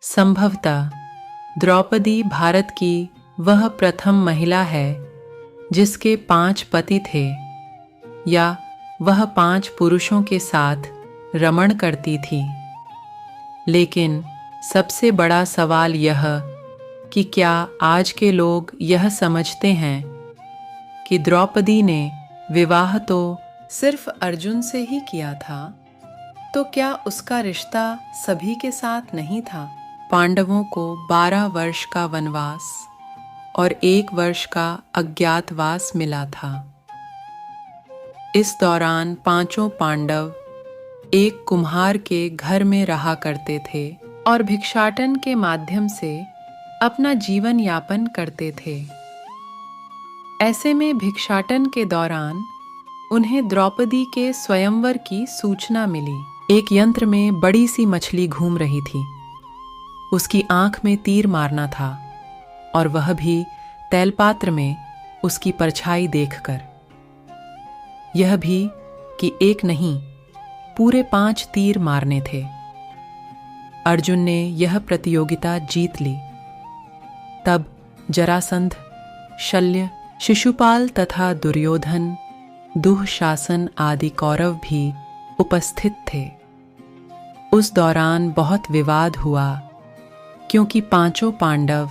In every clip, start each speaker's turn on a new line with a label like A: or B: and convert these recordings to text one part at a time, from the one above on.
A: संभवतः द्रौपदी भारत की वह प्रथम महिला है जिसके 5 पति थे, या वह 5 पुरुषों के साथ रमण करती थी। लेकिन सबसे बड़ा सवाल यह कि क्या आज के लोग यह समझते हैं कि द्रौपदी ने विवाह तो सिर्फ अर्जुन से ही किया था, तो क्या उसका रिश्ता सभी के साथ नहीं था? पांडवों को 12 वर्ष का वनवास और 1 वर्ष का अज्ञातवास मिला था। इस दौरान 5 पांडव एक कुम्हार के घर में रहा करते थे और भिक्षाटन के माध्यम से अपना जीवन यापन करते थे। ऐसे में भिक्षाटन के दौरान उन्हें द्रौपदी के स्वयंवर की सूचना मिली। एक यंत्र में बड़ी सी मछली घूम रही थी। उसकी आंख में तीर मारना था, और वह भी तैलपात्र में उसकी परछाई देखकर। यह भी कि एक नहीं, पूरे 5 तीर मारने थे। अर्जुन ने यह प्रतियोगिता जीत ली। तब जरासंध, शल्य, शिशुपाल तथा दुर्योधन, दुःशासन आदि कौरव भी उपस्थित थे। उस दौरान बहुत विवाद हुआ, क्योंकि 5 पांडव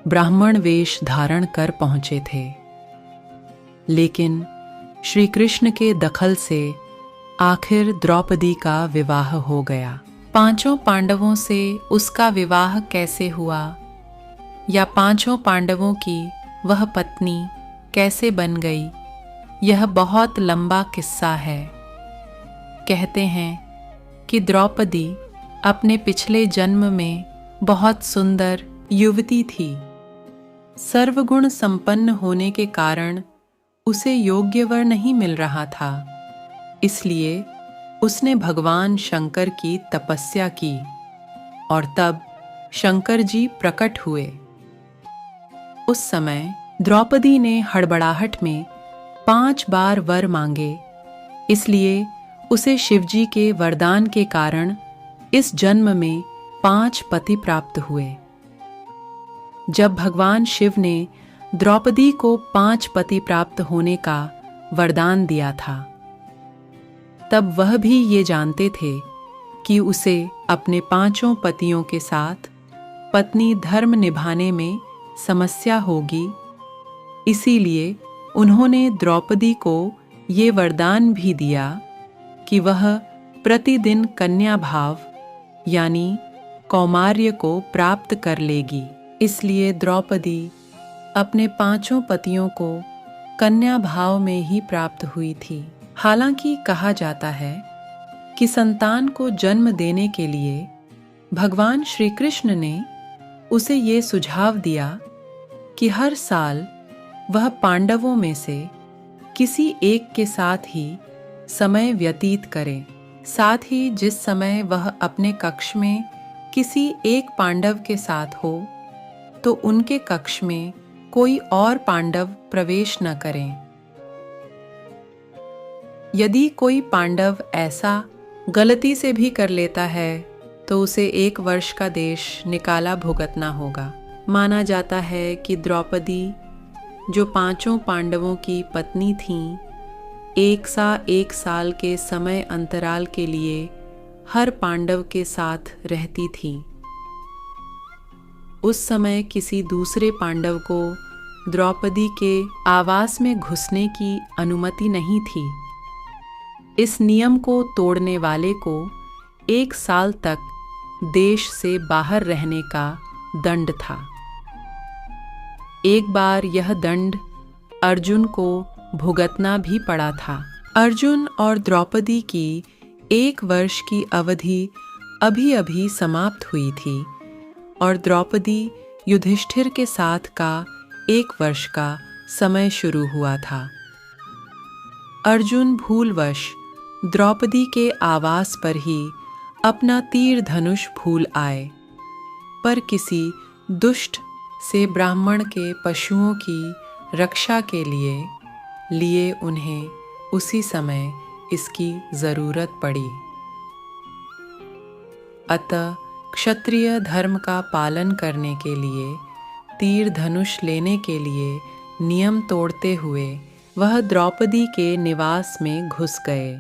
A: ब्राह्मण वेश धारण कर पहुंचे थे। लेकिन श्री कृष्ण के दखल से आखिर द्रौपदी का विवाह हो गया। 5 पांडवों से उसका विवाह कैसे हुआ, या 5 पांडवों की वह पत्नी कैसे बन गई, यह बहुत लंबा किस्सा है। कहते हैं कि द्रौपदी अपने पिछले जन्म में बहुत सुंदर युवती थी। सर्वगुण संपन्न होने के कारण उसे योग्य वर नहीं मिल रहा था। इसलिए उसने भगवान शंकर की तपस्या की, और तब शंकर जी प्रकट हुए। उस समय द्रौपदी ने हड़बड़ाहट में 5 बार वर मांगे। इसलिए उसे शिवजी के वरदान के कारण इस जन्म में 5 पति प्राप्त हुए। जब भगवान शिव ने द्रौपदी को 5 पति प्राप्त होने का वरदान दिया था, तब वह भी ये जानते थे कि उसे अपने 5 पतियों के साथ पत्नी धर्म निभाने में समस्या होगी। इसीलिए उन्होंने द्रौपदी को ये वरदान भी दिया कि वह प्रतिदिन कन्या भाव यानी कौमार्य को प्राप्त कर लेगी। इसलिए द्रौपदी अपने 5 पतियों को कन्या भाव में ही प्राप्त हुई थी। हालांकि कहा जाता है कि संतान को जन्म देने के लिए भगवान श्री कृष्ण ने उसे ये सुझाव दिया कि हर साल वह पांडवों में से किसी एक के साथ ही समय व्यतीत करे। साथ ही जिस समय वह अपने कक्ष में किसी एक पांडव के साथ हो, तो उनके कक्ष में कोई और पांडव प्रवेश न करें। यदि कोई पांडव ऐसा गलती से भी कर लेता है, तो उसे 1 वर्ष का देश निकाला भुगतना होगा। माना जाता है कि द्रौपदी, जो 5 पांडवों की पत्नी थीं, 1 साल के समय अंतराल के लिए हर पांडव के साथ रहती थी। उस समय किसी दूसरे पांडव को द्रौपदी के आवास में घुसने की अनुमति नहीं थी। इस नियम को तोड़ने वाले को 1 साल तक देश से बाहर रहने का दंड था। एक बार यह दंड अर्जुन को भुगतना भी पड़ा था। अर्जुन और द्रौपदी की 1 वर्ष की अवधि अभी अभी समाप्त हुई थी, और द्रौपदी युधिष्ठिर के साथ का 1 वर्ष का समय शुरू हुआ था। अर्जुन भूलवश द्रौपदी के आवास पर ही अपना तीर धनुष भूल आए, पर किसी दुष्ट से ब्राह्मण के पशुओं की रक्षा के लिए उन्हें उसी समय इसकी जरूरत पड़ी। अतः क्षत्रिय धर्म का पालन करने के लिए तीर धनुष लेने के लिए नियम तोड़ते हुए वह द्रौपदी के निवास में घुस गए।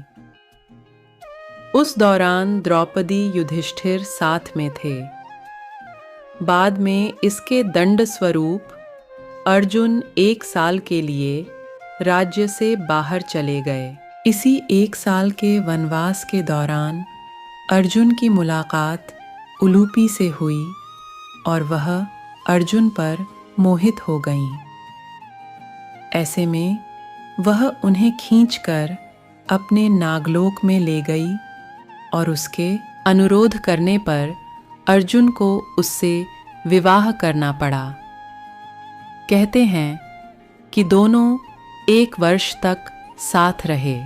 A: उस दौरान द्रौपदी युधिष्ठिर साथ में थे। बाद में इसके दंड स्वरूप अर्जुन 1 साल के लिए राज्य से बाहर चले गए। इसी 1 साल के वनवास के दौरान अर्जुन की मुलाकात उलूपी से हुई और वह अर्जुन पर मोहित हो गईं। ऐसे में वह उन्हें खींचकर अपने नागलोक में ले गई और उसके अनुरोध करने पर अर्जुन को उससे विवाह करना पड़ा। कहते हैं कि दोनों 1 वर्ष तक साथ रहे।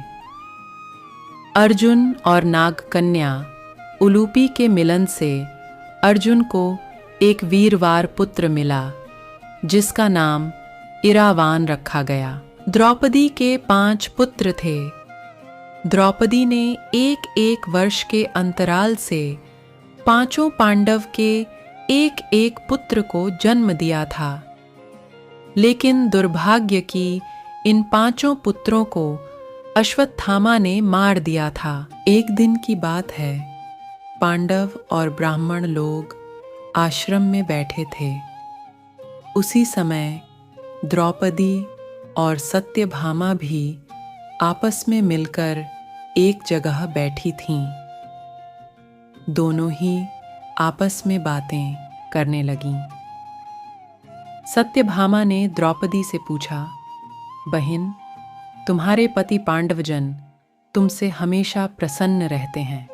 A: अर्जुन और नागकन्या उलूपी के मिलन से अर्जुन को एक वीरवार पुत्र मिला जिसका नाम इरावान रखा गया। द्रौपदी के 5 पुत्र थे। द्रौपदी ने 1-1 वर्ष के अंतराल से 5 पांडव के 1-1 पुत्र को जन्म दिया था। लेकिन दुर्भाग्य की इन 5 पुत्रों को अश्वत्थामा ने मार दिया था। एक दिन की बात है, पांडव और ब्राह्मण लोग आश्रम में बैठे थे। उसी समय द्रौपदी और सत्यभामा भी आपस में मिलकर एक जगह बैठी थीं। दोनों ही आपस में बातें करने लगीं। सत्यभामा ने द्रौपदी से पूछा, बहन, तुम्हारे पति पांडवजन तुमसे हमेशा प्रसन्न रहते हैं।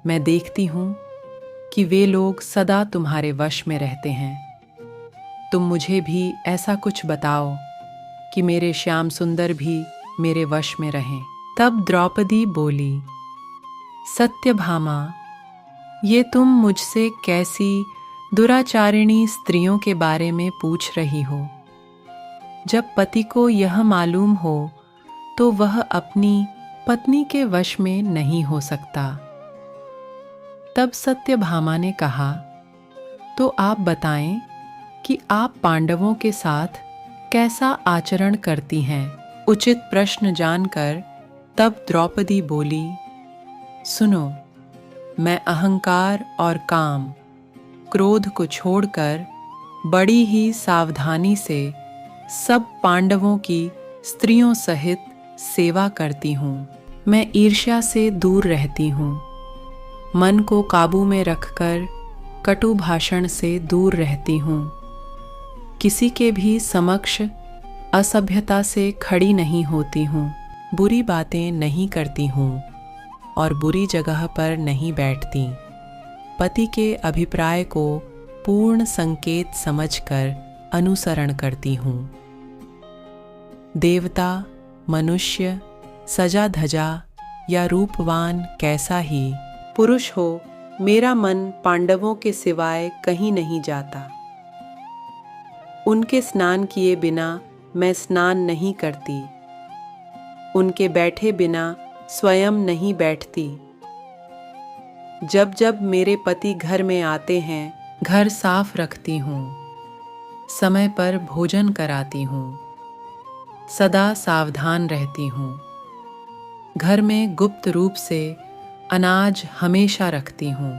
A: मैं देखती हूँ कि वे लोग सदा तुम्हारे वश में रहते हैं। तुम मुझे भी ऐसा कुछ बताओ कि मेरे श्याम सुंदर भी मेरे वश में रहें। तब द्रौपदी बोली, सत्यभामा, ये तुम मुझसे कैसी दुराचारिणी स्त्रियों के बारे में पूछ रही हो? जब पति को यह मालूम हो तो वह अपनी पत्नी के वश में नहीं हो सकता। तब सत्यभामा ने कहा, तो आप बताएं कि आप पांडवों के साथ कैसा आचरण करती हैं? उचित प्रश्न जानकर तब द्रौपदी बोली, सुनो, मैं अहंकार और काम, क्रोध को छोड़कर बड़ी ही सावधानी से सब पांडवों की स्त्रियों सहित सेवा करती हूँ। मैं ईर्ष्या से दूर रहती हूँ। मन को काबू में रखकर कटु भाषण से दूर रहती हूँ। किसी के भी समक्ष असभ्यता से खड़ी नहीं होती हूँ। बुरी बातें नहीं करती हूँ और बुरी जगह पर नहीं बैठती। पति के अभिप्राय को पूर्ण संकेत समझकर अनुसरण करती हूँ। देवता, मनुष्य, सजा धजा या रूपवान कैसा ही पुरुष हो, मेरा मन पांडवों के सिवाय कहीं नहीं जाता। उनके स्नान किए बिना मैं स्नान नहीं करती। उनके बैठे बिना स्वयं नहीं बैठती। जब जब मेरे पति घर में आते हैं, घर साफ रखती हूँ, समय पर भोजन कराती हूँ, सदा सावधान रहती हूँ। घर में गुप्त रूप से अनाज हमेशा रखती हूँ।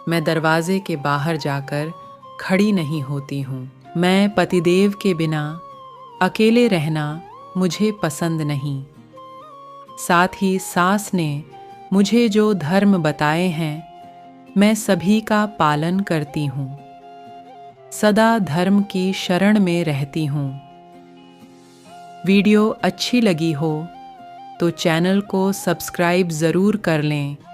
A: मैं दरवाजे के बाहर जाकर खड़ी नहीं होती हूँ। मैं पतिदेव के बिना अकेले रहना मुझे पसंद नहीं। साथ ही सास ने मुझे जो धर्म बताए हैं, मैं सभी का पालन करती हूँ। सदा धर्म की शरण में रहती हूँ। वीडियो अच्छी लगी हो तो चैनल को सब्सक्राइब ज़रूर कर लें।